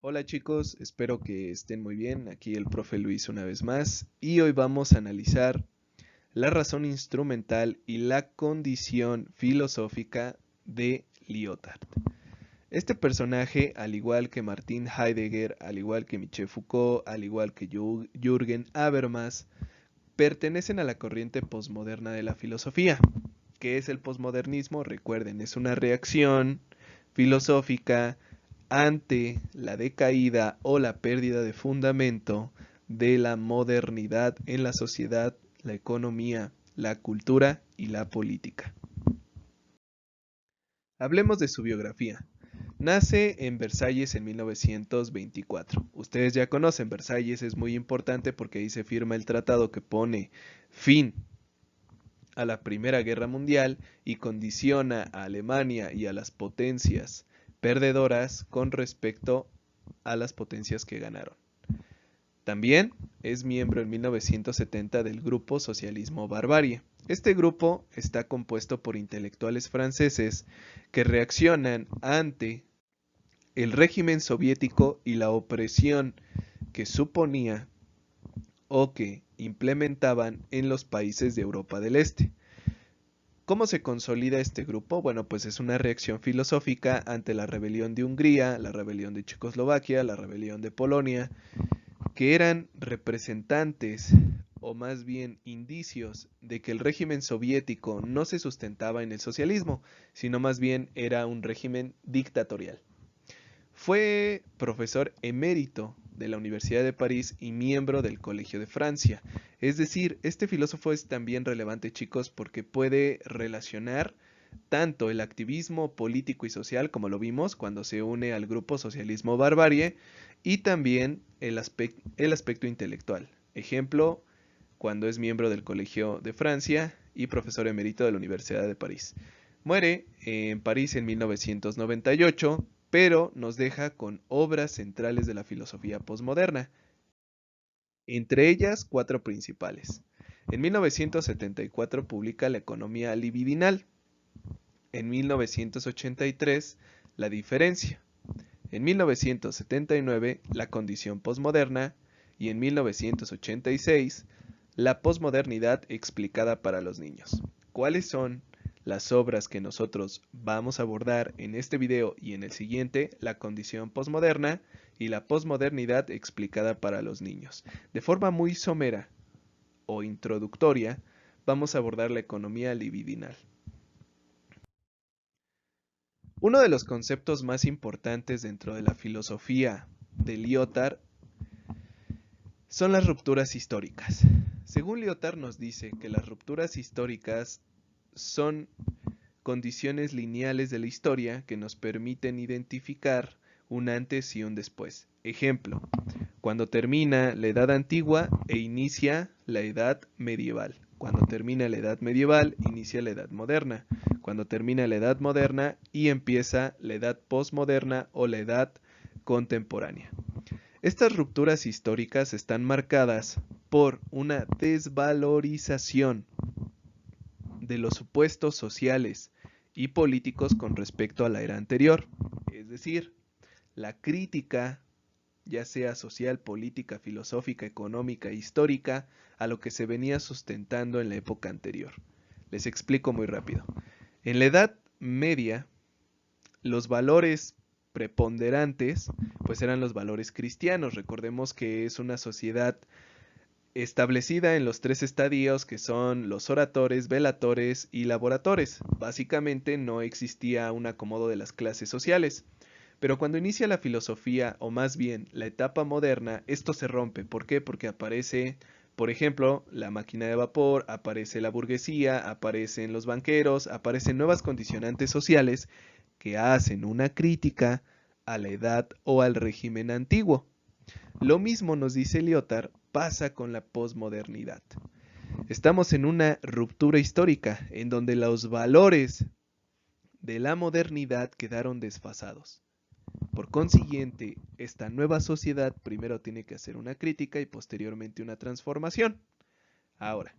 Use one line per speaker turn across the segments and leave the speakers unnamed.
Hola chicos, espero que estén muy bien. Aquí el profe Luis una vez más y hoy vamos a analizar la razón instrumental y la condición filosófica de Lyotard. Este personaje, al igual que Martin Heidegger, al igual que Michel Foucault, al igual que Jürgen Habermas, pertenecen a la corriente posmoderna de la filosofía. ¿Qué es el posmodernismo? Recuerden, es una reacción filosófica ante la decaída o la pérdida de fundamento de la modernidad en la sociedad, la economía, la cultura y la política. Hablemos de su biografía. Nace en Versalles en 1924. Ustedes ya conocen, Versalles es muy importante porque ahí se firma el tratado que pone fin a la Primera Guerra Mundial y condiciona a Alemania y a las potencias perdedoras con respecto a las potencias que ganaron. También es miembro en 1970 del grupo Socialismo Barbarie. Este grupo está compuesto por intelectuales franceses que reaccionan ante el régimen soviético y la opresión que suponía o que implementaban en los países de Europa del Este. ¿Cómo se consolida este grupo? Bueno, pues es una reacción filosófica ante la rebelión de Hungría, la rebelión de Checoslovaquia, la rebelión de Polonia, que eran representantes o más bien indicios de que el régimen soviético no se sustentaba en el socialismo, sino más bien era un régimen dictatorial. Fue profesor emérito de la Universidad de París y miembro del Colegio de Francia. Es decir, este filósofo es también relevante, chicos, porque puede relacionar tanto el activismo político y social, como lo vimos cuando se une al grupo Socialismo Barbarie, y también el aspecto intelectual. Ejemplo, cuando es miembro del Colegio de Francia y profesor emérito de la Universidad de París. Muere en París en 1998, pero nos deja con obras centrales de la filosofía posmoderna, entre ellas cuatro principales. En 1974 publica La economía libidinal, en 1983 La diferencia, en 1979 La condición posmoderna y en 1986 La posmodernidad explicada para los niños. ¿Cuáles son las obras que nosotros vamos a abordar en este video y en el siguiente? La condición posmoderna y la posmodernidad explicada para los niños. De forma muy somera o introductoria, vamos a abordar la economía libidinal. Uno de los conceptos más importantes dentro de la filosofía de Lyotard son las rupturas históricas. Según Lyotard nos dice que las rupturas históricas son condiciones lineales de la historia que nos permiten identificar un antes y un después. Ejemplo, cuando termina la edad antigua e inicia la edad medieval. Cuando termina la edad medieval, inicia la edad moderna. Cuando termina la edad moderna y empieza la edad postmoderna o la edad contemporánea. Estas rupturas históricas están marcadas por una desvalorización de los supuestos sociales y políticos con respecto a la era anterior. Es decir, la crítica, ya sea social, política, filosófica, económica, histórica, a lo que se venía sustentando en la época anterior. Les explico muy rápido. En la Edad Media, los valores preponderantes pues eran los valores cristianos. Recordemos que es una sociedad establecida en los tres estadios que son los oradores, velatores y laboratores. Básicamente no existía un acomodo de las clases sociales. Pero cuando inicia la filosofía, o más bien la etapa moderna, esto se rompe. ¿Por qué? Porque aparece, por ejemplo, la máquina de vapor, aparece la burguesía, aparecen los banqueros, aparecen nuevas condicionantes sociales que hacen una crítica a la edad o al régimen antiguo. Lo mismo nos dice Lyotard, pasa con la posmodernidad. Estamos en una ruptura histórica en donde los valores de la modernidad quedaron desfasados. Por consiguiente, esta nueva sociedad primero tiene que hacer una crítica y posteriormente una transformación. Ahora,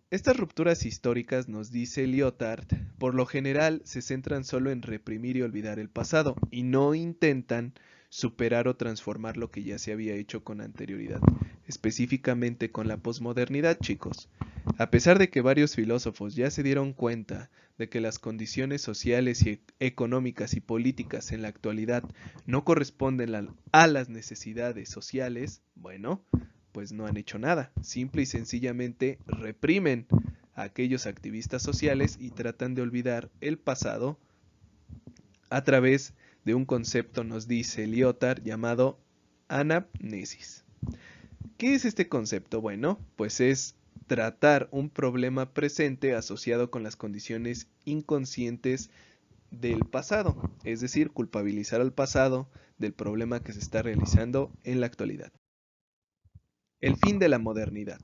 estas rupturas históricas, nos dice Lyotard, por lo general se centran solo en reprimir y olvidar el pasado y no intentan superar o transformar lo que ya se había hecho con anterioridad, específicamente con la posmodernidad, chicos. A pesar de que varios filósofos ya se dieron cuenta de que las condiciones sociales y económicas y políticas en la actualidad no corresponden a las necesidades sociales, bueno, pues no han hecho nada. Simple y sencillamente reprimen a aquellos activistas sociales y tratan de olvidar el pasado a través de un concepto, nos dice Lyotard, llamado anamnesis. ¿Qué es este concepto? Bueno, pues es tratar un problema presente asociado con las condiciones inconscientes del pasado, es decir, culpabilizar al pasado del problema que se está realizando en la actualidad. El fin de la modernidad.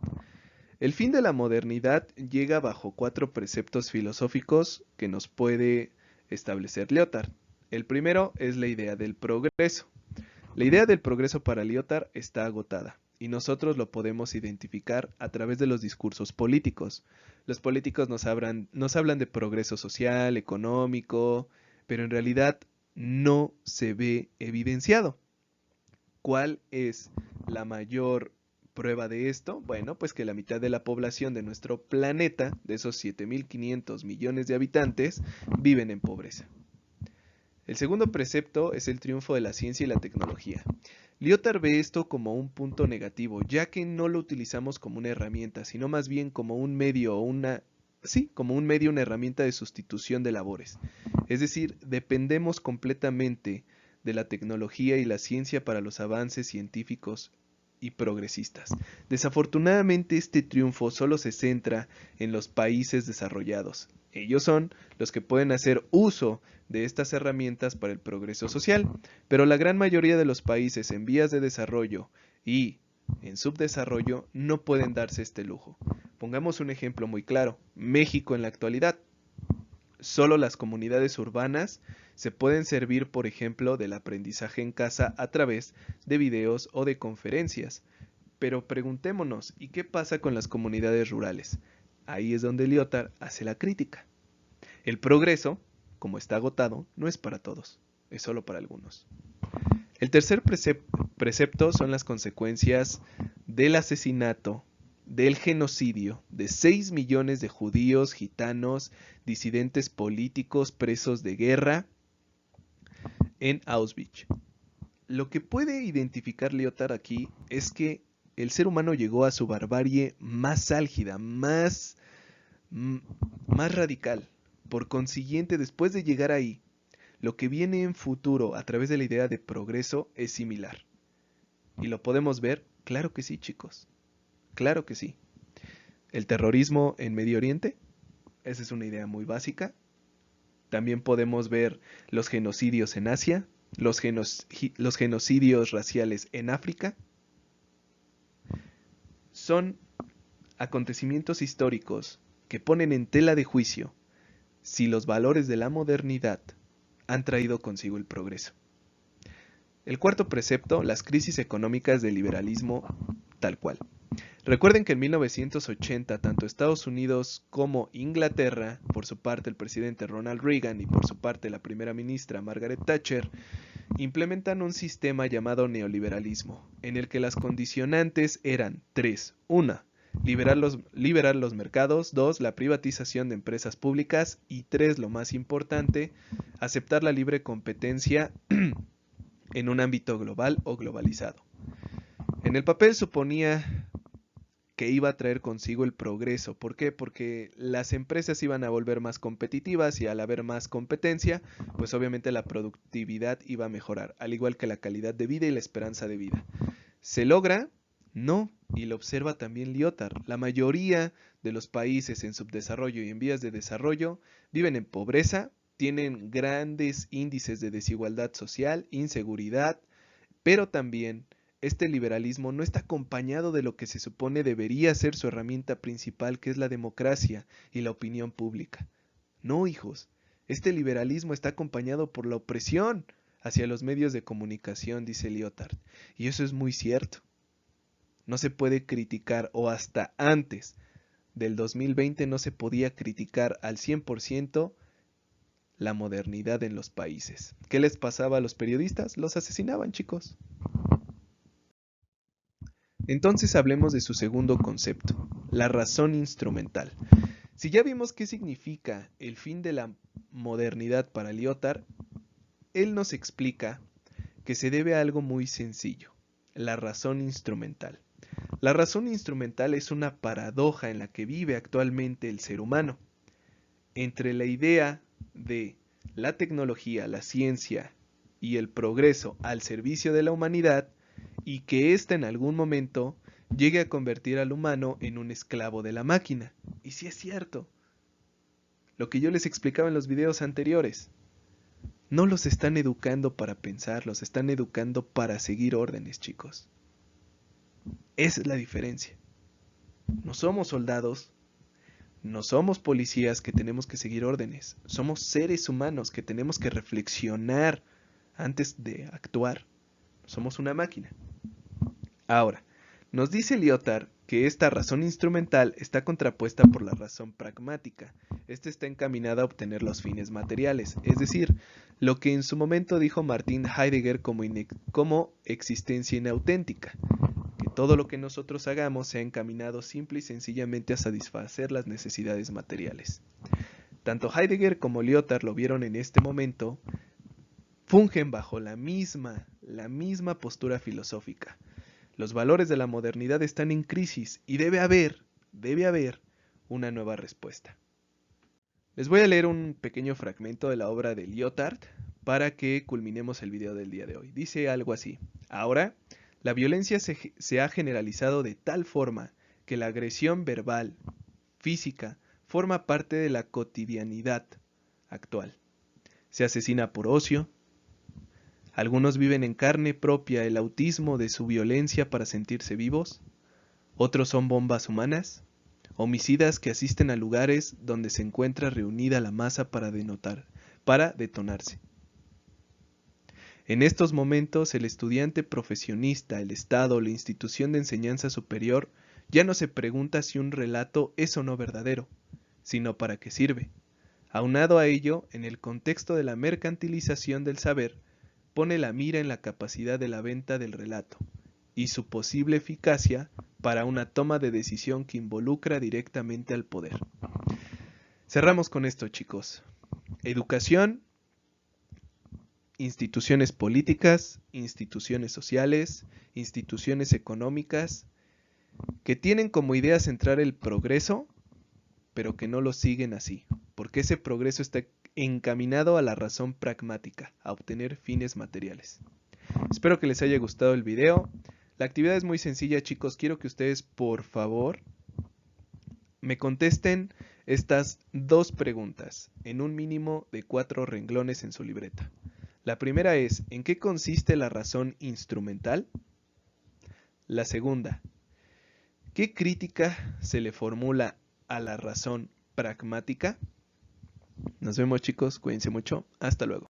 El fin de la modernidad llega bajo 4 preceptos filosóficos que nos puede establecer Lyotard. El primero es la idea del progreso. La idea del progreso para Lyotard está agotada y nosotros lo podemos identificar a través de los discursos políticos. Los políticos nos hablan de progreso social, económico, pero en realidad no se ve evidenciado. ¿Cuál es la mayor prueba de esto? Bueno, pues que la mitad de la población de nuestro planeta, de esos 7.500 millones de habitantes, viven en pobreza. El segundo precepto es el triunfo de la ciencia y la tecnología. Lyotard ve esto como un punto negativo, ya que no lo utilizamos como una herramienta, sino más bien como un medio o una herramienta de sustitución de labores. Es decir, dependemos completamente de la tecnología y la ciencia para los avances científicos y progresistas. Desafortunadamente, este triunfo solo se centra en los países desarrollados. Ellos son los que pueden hacer uso de estas herramientas para el progreso social, pero la gran mayoría de los países en vías de desarrollo y en subdesarrollo no pueden darse este lujo. Pongamos un ejemplo muy claro. México en la actualidad. Solo las comunidades urbanas se pueden servir, por ejemplo, del aprendizaje en casa a través de videos o de conferencias. Pero preguntémonos, ¿y qué pasa con las comunidades rurales? Ahí es donde Lyotard hace la crítica. El progreso, como está agotado, no es para todos, es solo para algunos. El tercer precepto son las consecuencias del asesinato, del genocidio de 6 millones de judíos, gitanos, disidentes políticos, presos de guerra en Auschwitz. Lo que puede identificar Lyotard aquí es que el ser humano llegó a su barbarie más álgida, más radical. Por consiguiente, después de llegar ahí, lo que viene en futuro a través de la idea de progreso es similar. ¿Y lo podemos ver? Claro que sí, chicos. Claro que sí. El terrorismo en Medio Oriente, esa es una idea muy básica. También podemos ver los genocidios en Asia, los genocidios raciales en África. Son acontecimientos históricos que ponen en tela de juicio si los valores de la modernidad han traído consigo el progreso. El cuarto precepto, las crisis económicas del liberalismo tal cual. Recuerden que en 1980 tanto Estados Unidos como Inglaterra, por su parte el presidente Ronald Reagan y por su parte la primera ministra Margaret Thatcher, implementan un sistema llamado neoliberalismo, en el que las condicionantes eran 3. 1. Liberar los mercados. 2. La privatización de empresas públicas. Y 3. Lo más importante, aceptar la libre competencia en un ámbito global o globalizado. En el papel suponía que iba a traer consigo el progreso. ¿Por qué? Porque las empresas iban a volver más competitivas y al haber más competencia, pues obviamente la productividad iba a mejorar, al igual que la calidad de vida y la esperanza de vida. ¿Se logra? No, y lo observa también Lyotard. La mayoría de los países en subdesarrollo y en vías de desarrollo viven en pobreza, tienen grandes índices de desigualdad social, inseguridad, pero también este liberalismo no está acompañado de lo que se supone debería ser su herramienta principal, que es la democracia y la opinión pública. No, hijos, este liberalismo está acompañado por la opresión hacia los medios de comunicación, dice Lyotard. Y eso es muy cierto. No se puede criticar, o hasta antes del 2020 no se podía criticar al 100% la modernidad en los países. ¿Qué les pasaba a los periodistas? Los asesinaban, chicos. Entonces hablemos de su segundo concepto, la razón instrumental. Si ya vimos qué significa el fin de la modernidad para Lyotard, él nos explica que se debe a algo muy sencillo, la razón instrumental. La razón instrumental es una paradoja en la que vive actualmente el ser humano, entre la idea de la tecnología, la ciencia y el progreso al servicio de la humanidad, y que ésta en algún momento llegue a convertir al humano en un esclavo de la máquina. Y sí es cierto, lo que yo les explicaba en los videos anteriores, no los están educando para pensar, los están educando para seguir órdenes, chicos. Esa es la diferencia. No somos soldados, no somos policías que tenemos que seguir órdenes, somos seres humanos que tenemos que reflexionar antes de actuar. Somos una máquina. Ahora, nos dice Lyotard que esta razón instrumental está contrapuesta por la razón pragmática. Esta está encaminada a obtener los fines materiales, es decir, lo que en su momento dijo Martin Heidegger como existencia inauténtica, que todo lo que nosotros hagamos sea encaminado simple y sencillamente a satisfacer las necesidades materiales. Tanto Heidegger como Lyotard lo vieron en este momento, fungen bajo la misma postura filosófica. Los valores de la modernidad están en crisis y debe haber una nueva respuesta. Les voy a leer un pequeño fragmento de la obra de Lyotard para que culminemos el video del día de hoy. Dice algo así: ahora, la violencia se ha generalizado de tal forma que la agresión verbal, física, forma parte de la cotidianidad actual. Se asesina por ocio. Algunos viven en carne propia el autismo de su violencia para sentirse vivos. Otros son bombas humanas, homicidas que asisten a lugares donde se encuentra reunida la masa para detonarse. En estos momentos, el estudiante profesionista, el Estado o la institución de enseñanza superior ya no se pregunta si un relato es o no verdadero, sino para qué sirve. Aunado a ello, en el contexto de la mercantilización del saber, pone la mira en la capacidad de la venta del relato y su posible eficacia para una toma de decisión que involucra directamente al poder. Cerramos con esto, chicos. Educación, instituciones políticas, instituciones sociales, instituciones económicas, que tienen como idea centrar el progreso, pero que no lo siguen así, porque ese progreso está encaminado a la razón pragmática, a obtener fines materiales. Espero que les haya gustado el video. La actividad es muy sencilla, chicos. Quiero que ustedes, por favor, me contesten estas dos preguntas en un mínimo de 4 renglones en su libreta. La primera es: ¿en qué consiste la razón instrumental? La segunda: ¿qué crítica se le formula a la razón pragmática? Nos vemos, chicos, cuídense mucho, hasta luego.